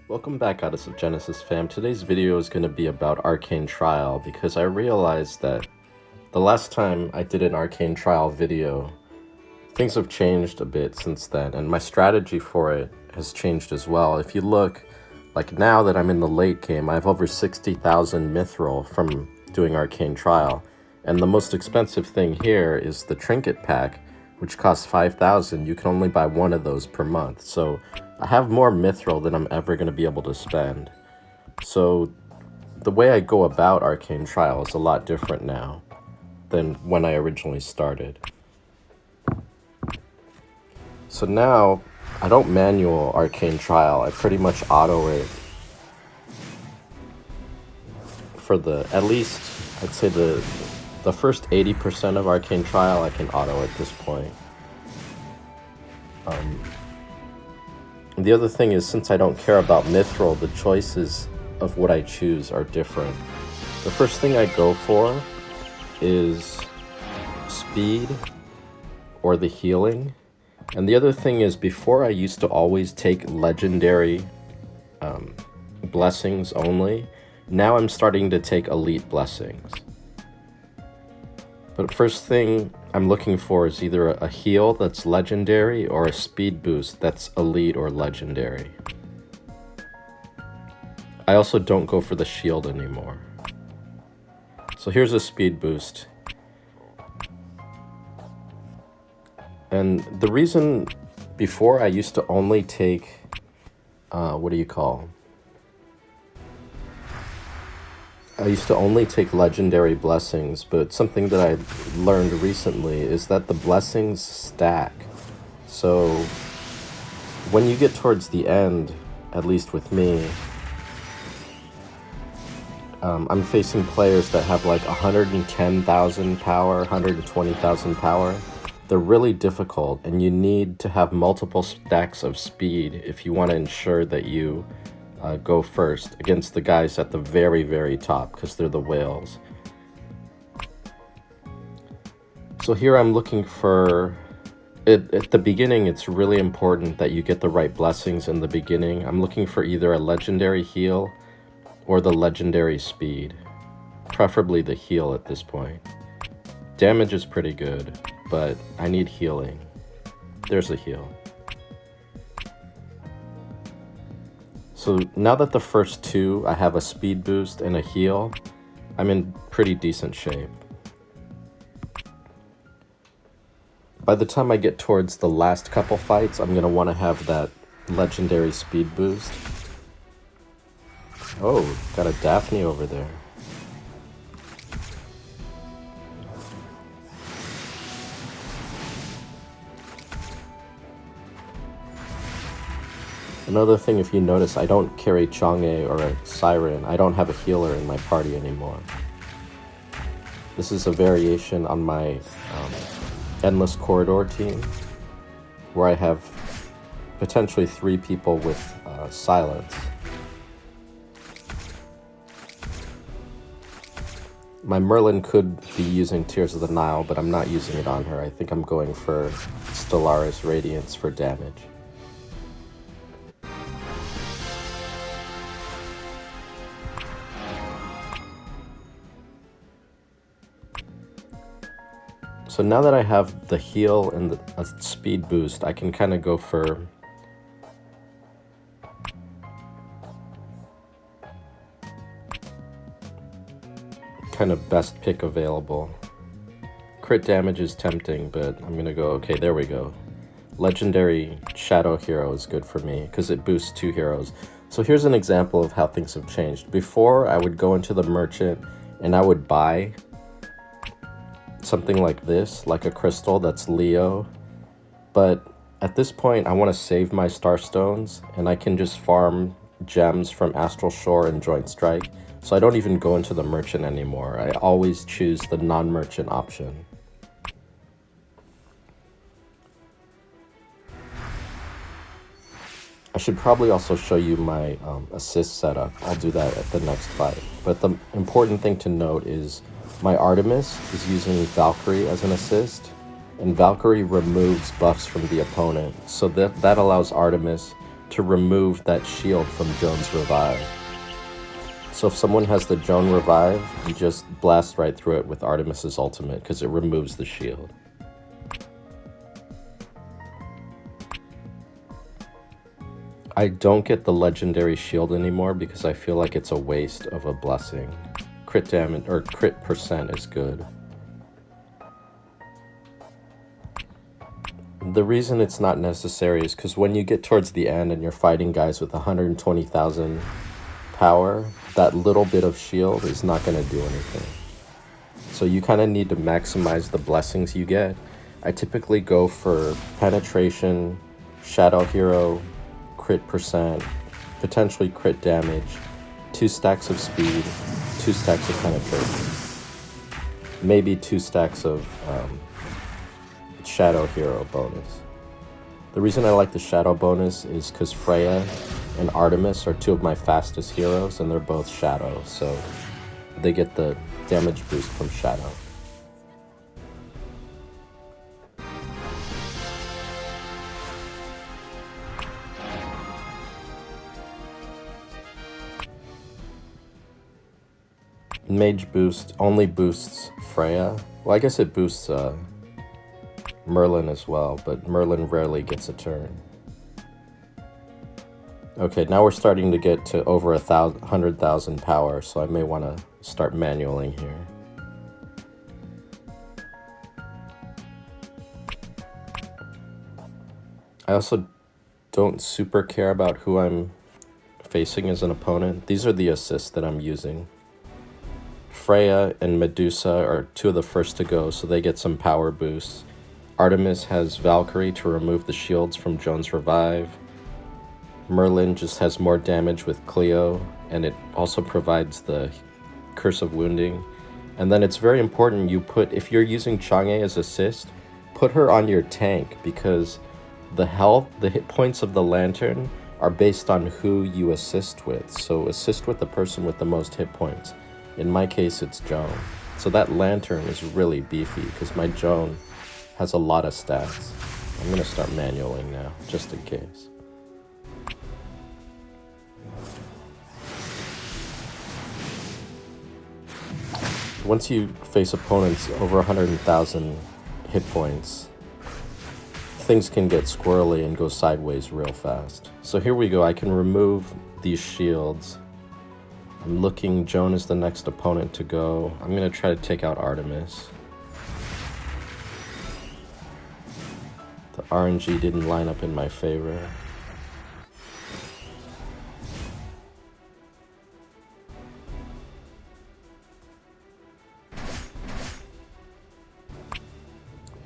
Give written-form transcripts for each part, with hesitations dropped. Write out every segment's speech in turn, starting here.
Welcome back, Goddess of Genesis fam. Today's video is going to be about Arcane Trial because I realized that the last time I did an Arcane Trial video, things have changed a bit since then, and my strategy for it has changed as well. If you look, like now that I'm in the late game, I have over 60,000 mithril from doing Arcane Trial, and the most expensive thing here is the Trinket Pack, which costs 5,000. You can only buy one of those per month, so I have more mithril than I'm ever going to be able to spend. So the way I go about Arcane Trial is a lot different now than when I originally started. So now I don't manual Arcane Trial, I pretty much auto it for at least I'd say the first 80% of Arcane Trial I can auto at this point. The other thing is, since I don't care about mithril, the choices of what I choose are different. The first thing I go for is speed or the healing. And the other thing is, before I used to always take legendary blessings only. Now I'm starting to take elite blessings. But first thing I'm looking for is either a heal that's legendary or a speed boost that's elite or legendary. I also don't go for the shield anymore. So here's a speed boost. And the reason before I used to only take, I used to only take legendary blessings, but something that I learned recently is that the blessings stack. So when you get towards the end, at least with me, I'm facing players that have like 110,000 power, 120,000 power. They're really difficult, and you need to have multiple stacks of speed if you want to ensure that you go first against the guys at the very, very top, because they're the whales. So here I'm looking for it. At the beginning, it's really important that you get the right blessings in the beginning. I'm looking for either a legendary heal or the legendary speed, preferably the heal at this point. Damage is pretty good, but I need healing. There's a heal. So now that the first two, I have a speed boost and a heal, I'm in pretty decent shape. By the time I get towards the last couple fights, I'm going to want to have that legendary speed boost. Oh, got a Daphne over there. Another thing, if you notice, I don't carry Chang'e or a Siren. I don't have a healer in my party anymore. This is a variation on my Endless Corridor team, where I have potentially 3 people with silence. My Merlin could be using Tears of the Nile, but I'm not using it on her. I think I'm going for Stellaris Radiance for damage. So now that I have the heal and a speed boost, I can kind of go for kind of best pick available. Crit damage is tempting, but I'm gonna go, okay, there we go. Legendary Shadow Hero is good for me because it boosts 2 heroes. So here's an example of how things have changed. Before, I would go into the merchant and I would buy something like this, like a crystal that's Leo, but at this point I want to save my Starstones, and I can just farm gems from Astral Shore and Joint Strike, so I don't even go into the merchant anymore. I always choose the non-merchant option. I should probably also show you my assist setup. I'll do that at the next fight, but the important thing to note is my Artemis is using Valkyrie as an assist, and Valkyrie removes buffs from the opponent, so that allows Artemis to remove that shield from Joan's revive. So if someone has the Joan revive, you just blast right through it with Artemis's ultimate because it removes the shield. I don't get the legendary shield anymore because I feel like it's a waste of a blessing. Crit damage or crit percent is good. The reason it's not necessary is because when you get towards the end and you're fighting guys with 120,000 power, that little bit of shield is not going to do anything. So you kind of need to maximize the blessings you get. I typically go for penetration, shadow hero, crit percent, potentially crit damage, 2 stacks of speed, 2 stacks of penetration, maybe 2 stacks of shadow hero bonus. The reason I like the shadow bonus is because Freya and Artemis are 2 of my fastest heroes, and they're both shadow, so they get the damage boost from shadow. Mage boost only boosts Freya. Well, I guess it boosts Merlin as well, but Merlin rarely gets a turn. Okay, now we're starting to get to over 100,000 power, so I may want to start manualing here. I also don't super care about who I'm facing as an opponent. These are the assists that I'm using. Freya and Medusa are 2 of the first to go, so they get some power boosts. Artemis has Valkyrie to remove the shields from Joan's revive. Merlin just has more damage with Cleo, and it also provides the Curse of Wounding. And then it's very important you put, if you're using Chang'e as assist, put her on your tank, because the hit points of the lantern are based on who you assist with. So assist with the person with the most hit points. In my case, it's Joan. So that lantern is really beefy because my Joan has a lot of stats. I'm going to start manualing now, just in case. Once you face opponents over 100,000 hit points, things can get squirrely and go sideways real fast. So here we go. I can remove these shields. I'm looking, Joan is the next opponent to go. I'm going to try to take out Artemis. The RNG didn't line up in my favor.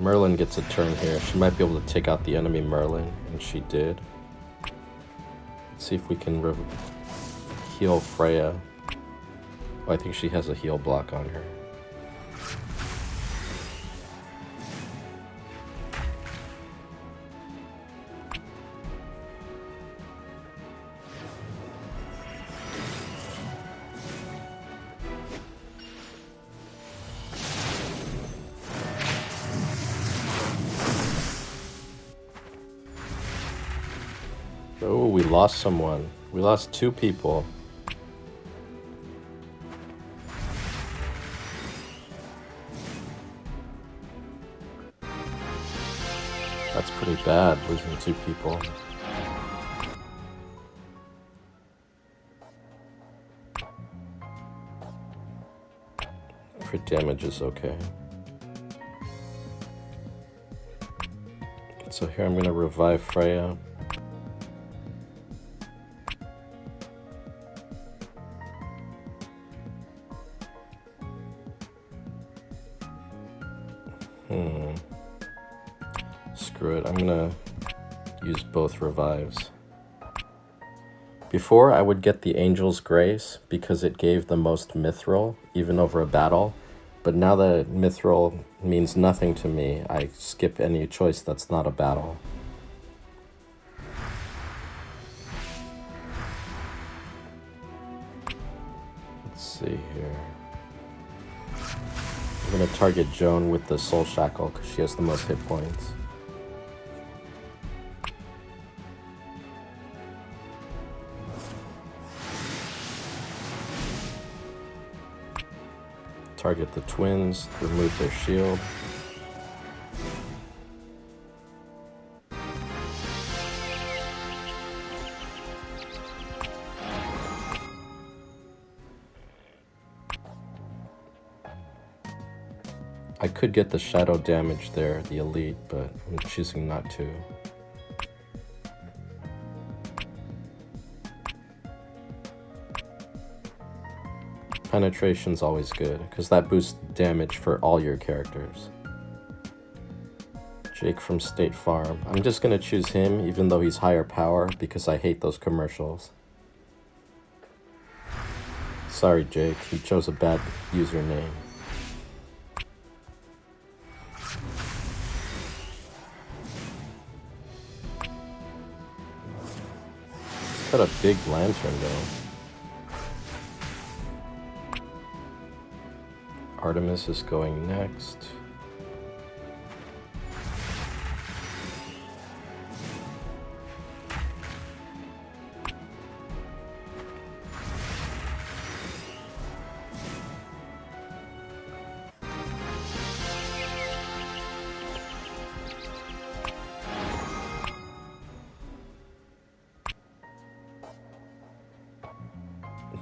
Merlin gets a turn here. She might be able to take out the enemy Merlin, and she did. Let's see if we can heal Freya. Oh, I think she has a heal block on her. Oh, we lost someone. We lost 2 people. That's pretty bad, losing 2 people. Crit damage is okay. So here I'm going to revive Freya. Screw it, I'm gonna use both revives. Before, I would get the Angel's Grace because it gave the most mithril, even over a battle. But now that mithril means nothing to me, I skip any choice that's not a battle. Let's see here. I'm going to target Joan with the Soul Shackle because she has the most hit points. Target the twins, remove their shield. I could get the shadow damage there, the elite, but I'm choosing not to. Penetration's always good, because that boosts damage for all your characters. Jake from State Farm. I'm just going to choose him, even though he's higher power, because I hate those commercials. Sorry, Jake, you chose a bad username. He's got a big lantern, though. Artemis is going next.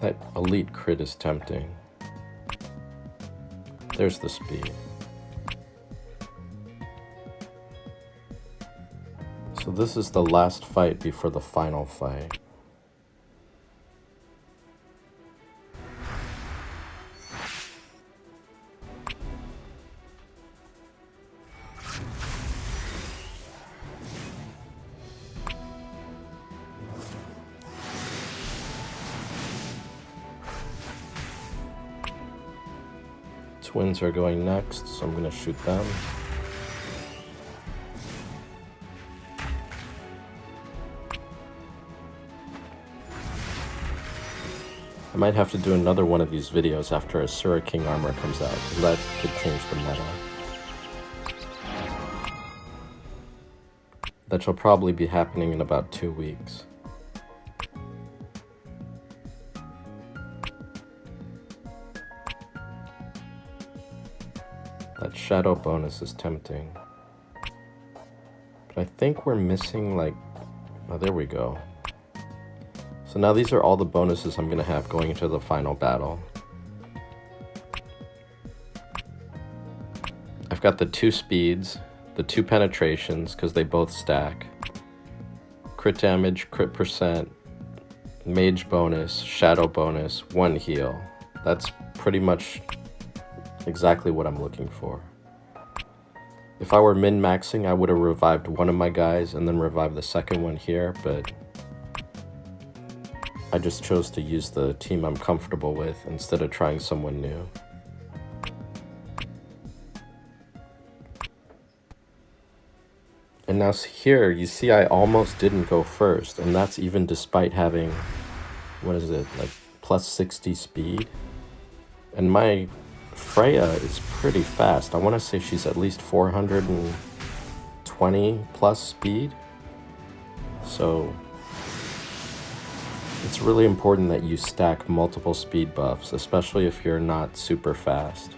That elite crit is tempting. There's the speed. So this is the last fight before the final fight. Twins are going next, so I'm going to shoot them. I might have to do another one of these videos after Asura King armor comes out, because that could change the meta. That shall probably be happening in about 2 weeks. That shadow bonus is tempting. But I think we're missing like... Oh, there we go. So now these are all the bonuses I'm going to have going into the final battle. I've got the 2 speeds, the 2 penetrations, because they both stack. Crit damage, crit percent, mage bonus, shadow bonus, 1 heal. That's pretty much exactly what I'm looking for. If I were min-maxing, I would have revived one of my guys and then revived the second one here, but I just chose to use the team I'm comfortable with instead of trying someone new. And now here, you see I almost didn't go first, and that's even despite having, what is it, like plus 60 speed? And my Freya is pretty fast. I want to say she's at least 420 plus speed. So it's really important that you stack multiple speed buffs, especially if you're not super fast.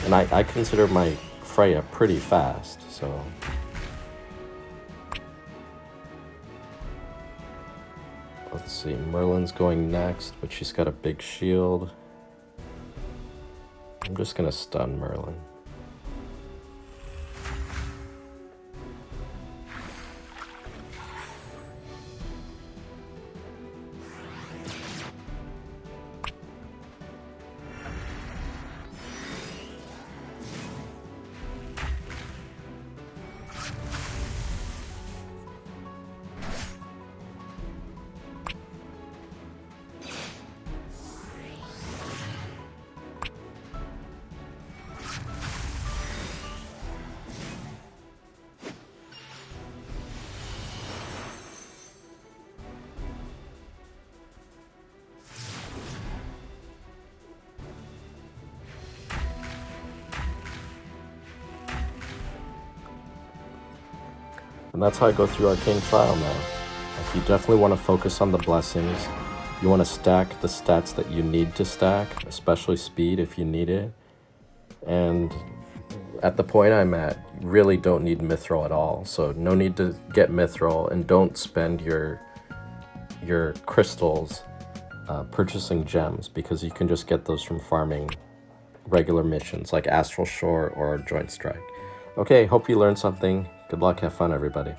And I consider my Freya pretty fast, so... Let's see, Merlin's going next, but she's got a big shield. I'm just gonna stun Merlin. And that's how I go through Arcane Trial now. Like, you definitely want to focus on the blessings. You want to stack the stats that you need to stack, especially speed if you need it. And at the point I'm at, you really don't need mithril at all. So no need to get mithril, and don't spend your crystals purchasing gems, because you can just get those from farming regular missions like Astral Shore or Joint Strike. Okay, hope you learned something. Good luck, have fun, everybody.